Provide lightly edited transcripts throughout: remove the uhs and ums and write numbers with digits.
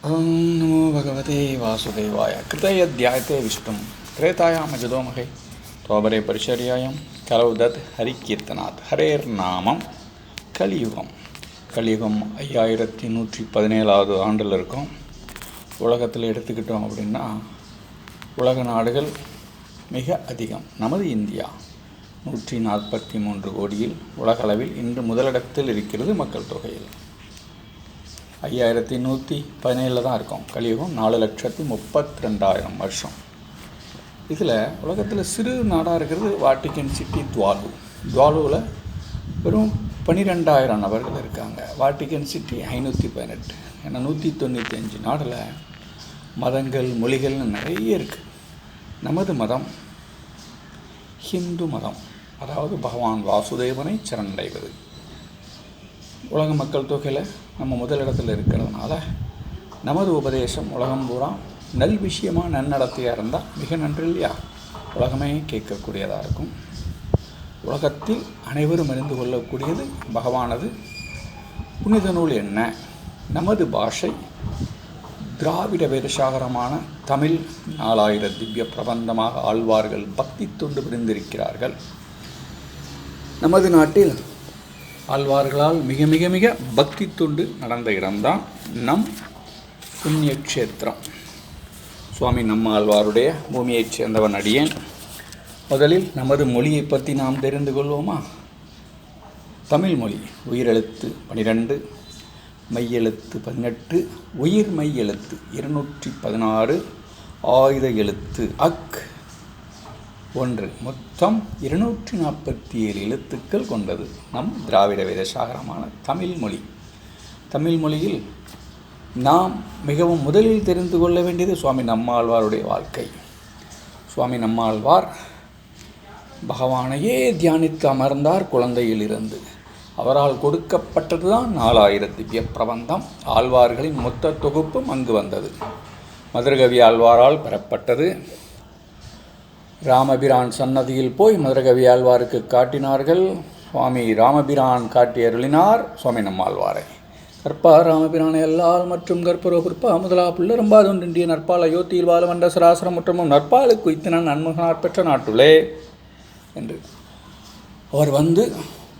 ओम नमो भगवते वासुदेवाय कृतयध्यायते विष्णुं त्रेतायामजदोमहे त्वबरे परिचर्यायां कलौ दत् हरिकीर्तनात् हरेर्नामம் கலியுகம் 5117வது ஆண்டில் இருக்கோம். உலகத்தில் எடுத்துக்கிட்டோம் அப்படின்னா உலக நாடுகள் மிக அதிகம். நமது இந்தியா 143 கோடியில் உலகளவில் இன்று முதலிடத்தில் இருக்கிறது மக்கள் தொகையில். 5117 தான் இருக்கும். கலியுகம் 4,32,000 வருஷம். இதில் உலகத்தில் சிறு நாடாக இருக்கிறது வாட்டிக்கன் சிட்டி துவாலுவில் வெறும் 12,000 நபர்கள் இருக்காங்க. Vatican city 518. ஏன்னா 195 நாடில் மதங்கள் மொழிகள்னு நிறைய இருக்குது. நமது மதம் ஹிந்து மதம், அதாவது பகவான் வாசுதேவனை சரணடைவது. உலக மக்கள் தொகையில் நம்ம முதலிடத்தில் இருக்கிறதுனால நமது உபதேசம் உலகம் பூரா நல் விஷயமாக நன்னடத்தையாக இருந்தால் மிக நன்று இல்லையா? உலகமே கேட்கக்கூடியதாக இருக்கும். உலகத்தில் அனைவரும் அறிந்து கொள்ளக்கூடியது பகவானது புனித நூல் என்ன? நமது பாஷை திராவிட வேதசாகரமான தமிழ். 4000 திவ்ய பிரபந்தமாக ஆழ்வார்கள் பக்தி தொண்டு புரிந்திருக்கிறார்கள். நமது நாட்டில் ஆழ்வார்களால் மிக மிக மிக பக்தி தொண்டு நடந்த இடம்தான் நம் புண்ணிய க்ஷேத்திரம். சுவாமி நம்ம ஆழ்வாருடைய பூமியைச் சேர்ந்தவன் அடியேன். முதலில் நமது மொழியை பற்றி நாம் தெரிந்து கொள்வோமா? தமிழ் மொழி உயிரெழுத்து 12, மெய்யெழுத்து 18, உயிர் மெய்யெழுத்து 216, ஆயுத எழுத்து அக் 1, மொத்தம் 247 எழுத்துக்கள் கொண்டது நம் திராவிட வேதசாகரமான தமிழ் மொழி. தமிழ் மொழியில் நாம் மிகவும் முதலில் தெரிந்து கொள்ள வேண்டியது சுவாமி நம்மாழ்வாருடைய வாழ்க்கை. சுவாமி நம்மாழ்வார் பகவானையே தியானித்து அமர்ந்தார் குழந்தையிலிருந்து. அவரால் கொடுக்கப்பட்டது தான் 4000 திவ்ய பிரபந்தம். ஆழ்வார்களின் மொத்த தொகுப்பும் அங்கு வந்தது. மதுரகவி ஆழ்வாரால் பெறப்பட்டது. ராமபிரான் சன்னதியில் போய் மதுரகவி ஆழ்வாருக்கு காட்டினார்கள். சுவாமி ராமபிரான் காட்டி அருளினார் சுவாமி நம்மாழ்வாரை. கற்பா ராமபிரானை எல்லால் மற்றும் கற்பரோ குறிப்பா முதலா புள்ள ரம்பாதொன்றிய நற்பால் அயோத்தியில் வாழ வந்த சராசரம் முற்றமும் நற்பாலுக்கு குய்த்தினான் நன்முகனார் பெற்ற நாட்டுளே என்று அவர் வந்து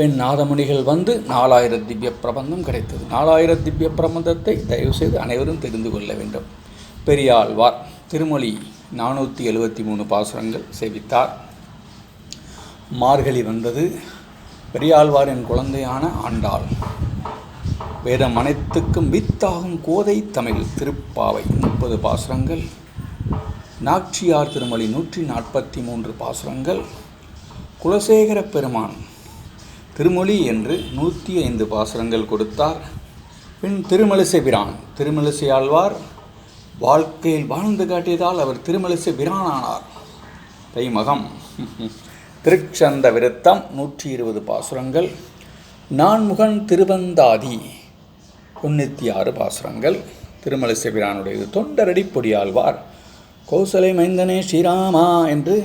பெண் நாதமுனிகள் வந்து 4000 திவ்ய பிரபந்தம் கிடைத்தது. 4000 திவ்ய பிரபந்தத்தை தயவுசெய்து அனைவரும் தெரிந்து கொள்ள வேண்டும். பெரியாழ்வார் திருமொழி 473 பாசுரங்கள் சேவித்தார். மார்கழி வந்தது. பெரியாழ்வாரின் குழந்தையான ஆண்டாள். வேதம் அனைத்துக்கும் வித்தாகும் கோதை தமிழ் திருப்பாவை 30 பாசுரங்கள். நாச்சியார் திருமொழி 143 பாசுரங்கள். குலசேகர பெருமான் திருமொழி என்று 105 பாசுரங்கள் கொடுத்தார். பின் திருமலிசை பிரான் திருமலிசை ஆழ்வார் வாழ்க்கையில் வாழ்ந்து காட்டியதால் அவர் திருமலிசை பிரானானார். தைமகம் திருச்சந்த விருத்தம் 120 பாசுரங்கள். நான்முகன் திருவந்தாதி 96 பாசுரங்கள். திருமலிசை பிரானுடையது. தொண்டரடி பொடியாழ்வார் கௌசலை மைந்தனே ஸ்ரீராமா என்று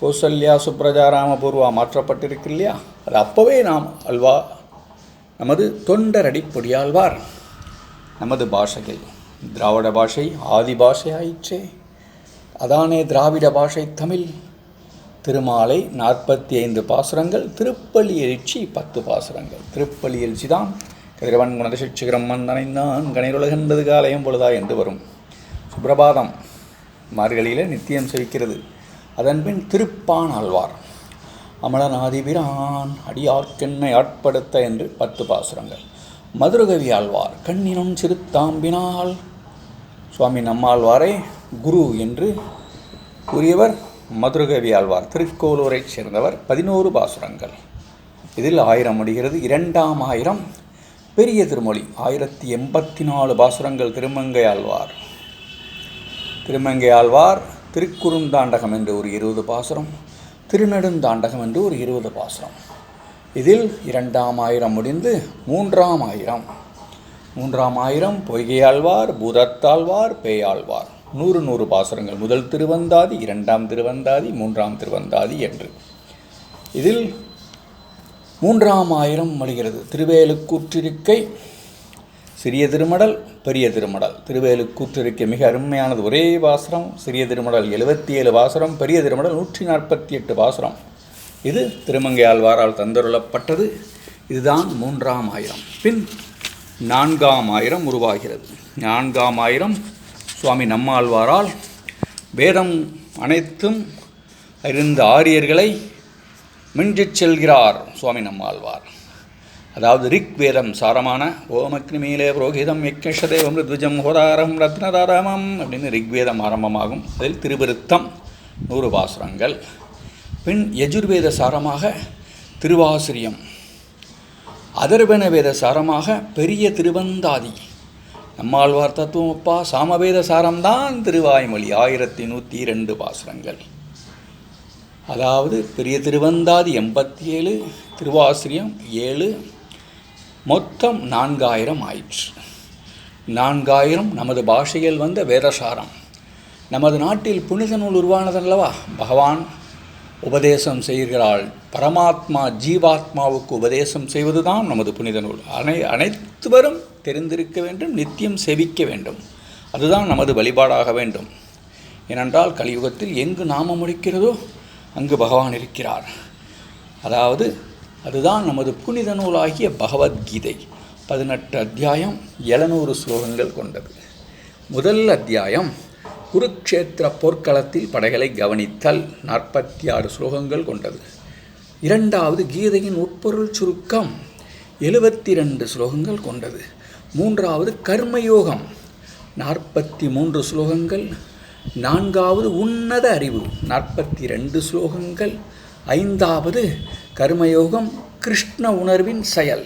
கௌசல்யா சுப்ரஜா ராமபூர்வா மாற்றப்பட்டிருக்கு இல்லையா? அது அப்போவே நாம் அல்வா நமது தொண்டரடி பொடியாழ்வார். நமது பாஷைகள் திராவிட பாஷை ஆதி பாஷை ஆயிற்றே, அதானே திராவிட பாஷை தமிழ். திருமாலை 45 பாசுரங்கள். திருப்பள்ளி எழுச்சி 10 பாசுரங்கள். திருப்பள்ளி எழுச்சி தான் கதிரவன் குணதசிச்சிகரம் மந்தனைந்தான் கணையுலகென்பது காலையும் பொழுதா என்று வரும். சுப்பிரபாதம் மார்கழியில் நித்தியம் செவிக்கிறது. அதன்பின் திருப்பான் ஆழ்வார் அமலநாதிபிரான் அடியார்க்கென்னை ஆட்படுத்த என்று 10 பாசுரங்கள். மதுரகவி ஆழ்வார் கண்ணினும் சிறுத்தாம்பினால் சுவாமி நம்மாழ்வாரை குரு என்று கூறியவர் மதுரகவி ஆழ்வார். திருக்கோலூரைச் சேர்ந்தவர். 11 பாசுரங்கள். இதில் 1000 முடிகிறது. 2ஆம் ஆயிரம் பெரிய திருமொழி 1084 பாசுரங்கள். திருமங்கை ஆழ்வார் திருக்குறுந்தாண்டகம் என்று ஒரு 20 பாசுரம், திருநெடுந்தாண்டகம் என்று ஒரு 20 பாசுரம். இதில் 2ஆம் ஆயிரம் முடிந்து 3ஆம் ஆயிரம் பொய்கையாழ்வார் பூதத்தாழ்வார் பேயாழ்வார் 100 பாசுரங்கள். முதல் திருவந்தாதி, 2ஆம் திருவந்தாதி, 3ஆம் திருவந்தாதி என்று. இதில் 3ஆம் ஆயிரம் முடிகிறது. திருவேலுக்கூற்றிருக்கை சிறிய திருமடல், பெரிய திருமடல். திருவேலுக்கூற்றிற்கு மிக அருமையானது ஒரே பாசுரம். சிறிய திருமடல் 77 பாசுரம், பெரிய திருமடல் 148 பாசுரம். இது திருமங்கை ஆழ்வாரால் தந்தருளப்பட்டது. இதுதான் 3ஆம் ஆயிரம். பின் 4ஆம் ஆயிரம் உருவாகிறது. 4ஆம் ஆயிரம் சுவாமி நம்மாழ்வாரால் வேதம் அனைத்தும் அறிந்த ஆரியர்களை மிஞ்சிச் செல்கிறார் சுவாமி நம்மாழ்வார். அதாவது ரிக் வேதம் சாரமான ஓமக்னிமீலே புரோகிதம் யக்ஷதேவம் ருத்விஜம் ஹோதாரம் ரத்னதாராமம் அப்படின்னு ரிக்வேதம் ஆரம்பமாகும். அதில் திருவிருத்தம் 100 பாசுரங்கள். பின் யஜுர்வேத சாரமாக திருவாசிரியம், அதர்வன வேத சாரமாக பெரிய திருவந்தாதி, நம்மாழ்வார் தத்துவமப்பா சாமவேத சாரம்தான் திருவாய்மொழி 1102 பாசுரங்கள். அதாவது பெரிய திருவந்தாதி 87, திருவாசிரியம் 7, மொத்தம் 4000 ஆயிற்று. 4000 நமது பாஷையில் வந்த வேதசாரம். நமது நாட்டில் புனித நூல் உருவானதல்லவா? பகவான் உபதேசம் செய்கிறாள். பரமாத்மா ஜீவாத்மாவுக்கு உபதேசம் செய்வதுதான் நமது புனித நூல். அனைத்துவரும் தெரிந்திருக்க வேண்டும், நித்தியம் செவிக்க வேண்டும். அதுதான் நமது வழிபாடாக வேண்டும். ஏனென்றால் கலியுகத்தில் எங்கு நாமம் முடிக்கிறதோ அங்கு பகவான் இருக்கிறார். அதாவது அதுதான் நமது புனித நூலாகிய பகவத்கீதை. 18 அத்தியாயம் 700 ஸ்லோகங்கள் கொண்டது. முதல் அத்தியாயம் குருக்ஷேத்திர போர்க்களத்தில் படைகளை கவனித்தல் 46 ஸ்லோகங்கள் கொண்டது. இரண்டாவது கீதையின் உட்பொருள் சுருக்கம் 72 ஸ்லோகங்கள் கொண்டது. மூன்றாவது கர்மயோகம் 43 ஸ்லோகங்கள். நான்காவது உன்னத அறிவு 42 ஸ்லோகங்கள். ஐந்தாவது கர்மயோகம் கிருஷ்ண உணர்வின் செயல்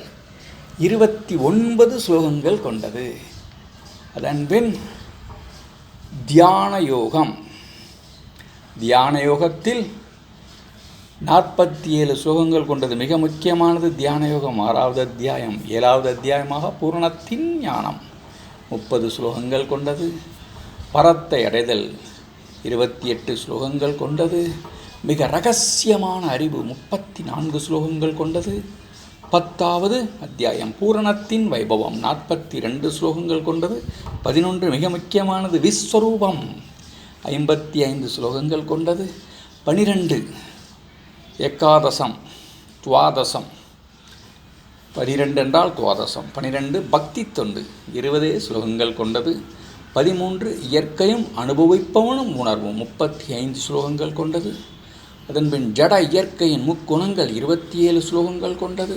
29 ஸ்லோகங்கள் கொண்டது. அதன்பின் தியான யோகம். தியான யோகத்தில் 47 ஸ்லோகங்கள் கொண்டது. மிக முக்கியமானது தியான யோகம். 6வது அத்தியாயம் 7வது அத்தியாயமாக பூரணத்தின் ஞானம் 30 ஸ்லோகங்கள் கொண்டது. பரத்தை அடைதல் 28 ஸ்லோகங்கள் கொண்டது. மிக இரகசியமான அறிவு 34 ஸ்லோகங்கள் கொண்டது. 10வது அத்தியாயம் பூரணத்தின் வைபவம் 42 ஸ்லோகங்கள் கொண்டது. 11 மிக முக்கியமானது விஸ்வரூபம் 55 ஸ்லோகங்கள் கொண்டது. 12 ஏகாதசம் துவாதசம், 12 என்றால் துவாதசம். 12 பக்தி தொண்டு 20 ஸ்லோகங்கள் கொண்டது. 13 இயற்கையும் அனுபவிப்பவனும் உணர்வும் 35 ஸ்லோகங்கள் கொண்டது. அதன்பின் ஜட இயற்கையின் முக்குணங்கள் 27 ஸ்லோகங்கள் கொண்டது.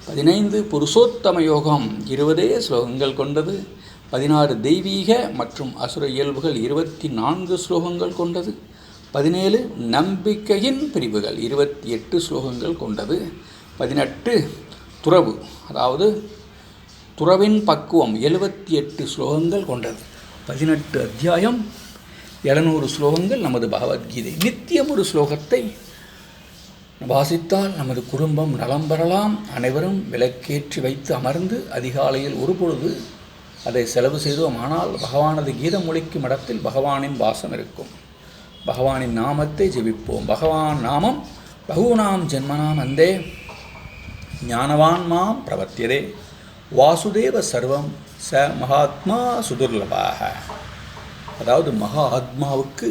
15 புருஷோத்தம யோகம் 20 ஸ்லோகங்கள் கொண்டது. 16 தெய்வீக மற்றும் அசுர இயல்புகள் 24 ஸ்லோகங்கள் கொண்டது. 17 நம்பிக்கையின் பிரிவுகள் 28 ஸ்லோகங்கள் கொண்டது. 18 துறவு, அதாவது துறவின் பக்குவம் 78 ஸ்லோகங்கள் கொண்டது. 18 அத்தியாயம் 700 ஸ்லோகங்கள் நமது பகவத்கீதை. நித்தியம் ஒரு ஸ்லோகத்தை வாசித்தால் நமது குடும்பம் நலம் பெறலாம். அனைவரும் விளக்கேற்றி வைத்து அமர்ந்து அதிகாலையில் ஒரு பொழுது அதை செலவு செய்தோம். ஆனால் பகவானது கீதம் ஒலிக்கும் இடத்தில் பகவானின் வாசம் இருக்கும். பகவானின் நாமத்தை ஜெபிப்போம். பகவான் நாமம் பகூனாம் ஜென்மனாம் அந்தே ஞானவான் மாம் பிரவத்தியதே வாசுதேவ சர்வம் ச மகாத்மா சுதுர்லபாக. அதாவது மகா ஆத்மாவுக்கு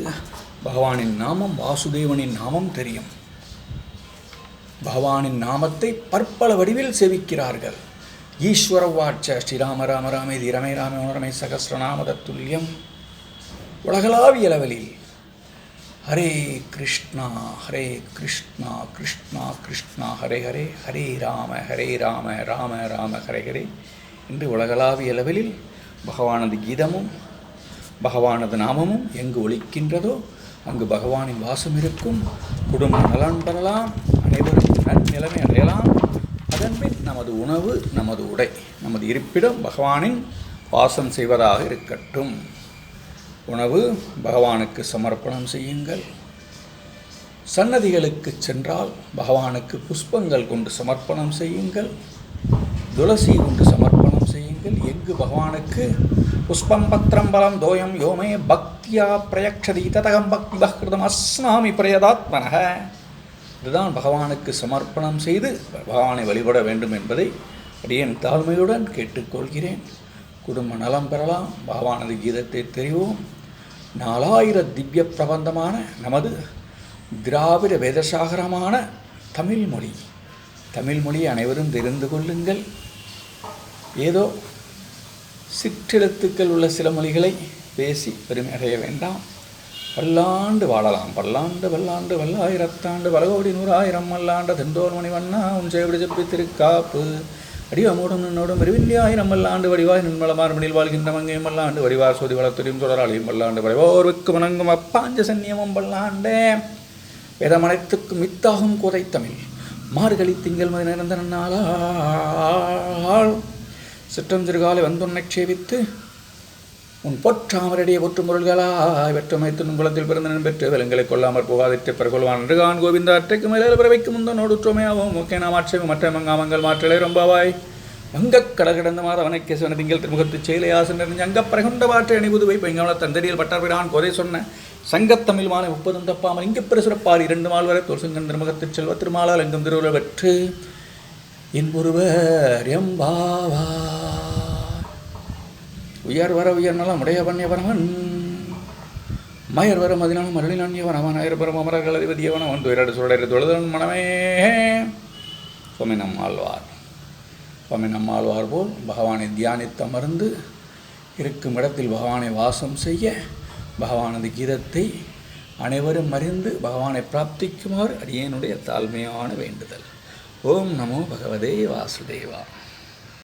பகவானின் நாமம், வாசுதேவனின் நாமம் தெரியும். பகவானின் நாமத்தை பற்பல வடிவில் செவிக்கிறார்கள். ஈஸ்வர வாட்ச ஸ்ரீராம ராம ராமேதி ரமே ராமே உணரமே சகசிரநாமத துல்லியம். உலகளாவிய லெவலில் ஹரே கிருஷ்ணா கிருஷ்ணா கிருஷ்ணா ஹரே ஹரே, ஹரே ராம ராம ராம ஹரே ஹரே என்று உலகளாவிய லெவலில் பகவானது கீதமும் பகவானது நாமமும் எங்கு ஒலிக்கின்றதோ அங்கு பகவானின் வாசம் இருக்கும். குடும்பம் நலன் பெறலாம், அனைவரும் நன்னிலைமை அடையலாம். அதன்பின் நமது உணவு, நமது உடை, நமது இருப்பிடம் பகவானின் வாசம் செய்வதாக இருக்கட்டும். உணவு பகவானுக்கு சமர்ப்பணம் செய்யுங்கள். சன்னதிகளுக்கு சென்றால் பகவானுக்கு புஷ்பங்கள் கொண்டு சமர்ப்பணம் செய்யுங்கள். துளசி கொண்டு சமர்ப்பணம் செய்யுங்கள். எங்கு பகவானுக்கு புஷ்பம் பத்திரம் பலம் தோயம் யோமே பக்தியா பிரயக்ஷதி ததகம் பக்தி பக்திருதம் அஸ்னாமி பிரயதாத்மனக. இதுதான் பகவானுக்கு சமர்ப்பணம் செய்து பகவானை வழிபட வேண்டும் என்பதை அடியேன் தாழ்மையுடன் கேட்டுக்கொள்கிறேன். குடும்ப நலம் பெறலாம். பகவானது கீதத்தை தெரிவோம். 4000 திவ்ய பிரபந்தமான நமது திராவிட வேதசாகரமான தமிழ்மொழி. தமிழ்மொழியை அனைவரும் தெரிந்து கொள்ளுங்கள். ஏதோ சிற்றெழுத்துக்கள் உள்ள சில மொழிகளை பேசி பெருமை அடைய வேண்டாம். பல்லாண்டு வாழலாம். பல்லாண்டு பல்லாண்டு வல்லாயிரத்தாண்டு பலகோடி 100,000 மல்லாண்ட தெந்தோர் மணிவண்ணா உன் சேவடி செப்பி திருக்காப்பு அடிவமோடும் நின்னோடும் அறிவில்லியாயிரம் மல்லாண்டு வடிவாய் நின்மலமார் மணியில் வாழ்கின்ற மங்கையும் மல்லாண்டு வடிவார் சோதி வளத்துறையும் தொடராளியும் பல்லாண்டு வடிவோர்வுக்கு வணங்கும் அப்பாஞ்ச சன்னியமும் பல்லாண்டே. வேதமனைத்துக்கும் மித்தாகும் கோதை தமிழ் மார்கழி திங்கள் மதி நிறந்த நன்னாளால் சிற்றம் சிறுகாலை வந்துன்னை சேவித்து உன் பொற்றாமரடியை ஒற்றும் பொருள்களாய் வெற்றமைத்து குலத்தில் பிறந்த பெற்று விலங்களை கொள்ளாமற் போகாதிட்டு பெறகொள்வான் என்றுகான் கோவிந்த அற்றைக்கு மேலே பிறவைக்கு முந்தனோடு உற்றுமையாகவும் முக்கிய நாம் ஆட்சேபம் மற்ற மங்காமங்கள் மாற்றலை ரொம்பவாய் வங்கக் கடல் கிடந்த மாதவனை கேசவன திங்கள் திருமுகத்து செயலை ஆசன் நிறைஞ்சு அங்கப் பறைகொண்ட வாற்றை அணிபுதுவை பைங்காவள தந்தடியில் பட்டார்பிரான் கோதை சொன்ன சங்கத்தமிழ் மாலை 30 தப்பாமல் இங்கு பிரசுரப்பார் 2 மால் வரை தோற்சங்கன் திருமுகத்தில் செல்வ திருமாலால் எங்கும் திருவுருள் பெற்று இன்புருவர் எம்பாவா உயர் வர உயர் நலம் உடைய வன்யவனவன் மயர் வர மதினாலும் மருளினான்யவன் அவன் அயர் பரம் அமரர்கள் அதிபதியவன் அவன் துயராடு சுடரை தொழுதன் மனமே. சுவாமி நம்மாழ்வார். சுவாமி நம்மாழ்வார் போல் பகவானை தியானித்து அமர்ந்து இருக்கும் இடத்தில் பகவானை வாசம் செய்ய பகவானது கீதத்தை அனைவரும் அறிந்து பகவானை பிராப்திக்குமாறு அடியேனுடைய தாழ்மையான வேண்டுதல். ஓம் நமோ பகவதே வாசுதேவா.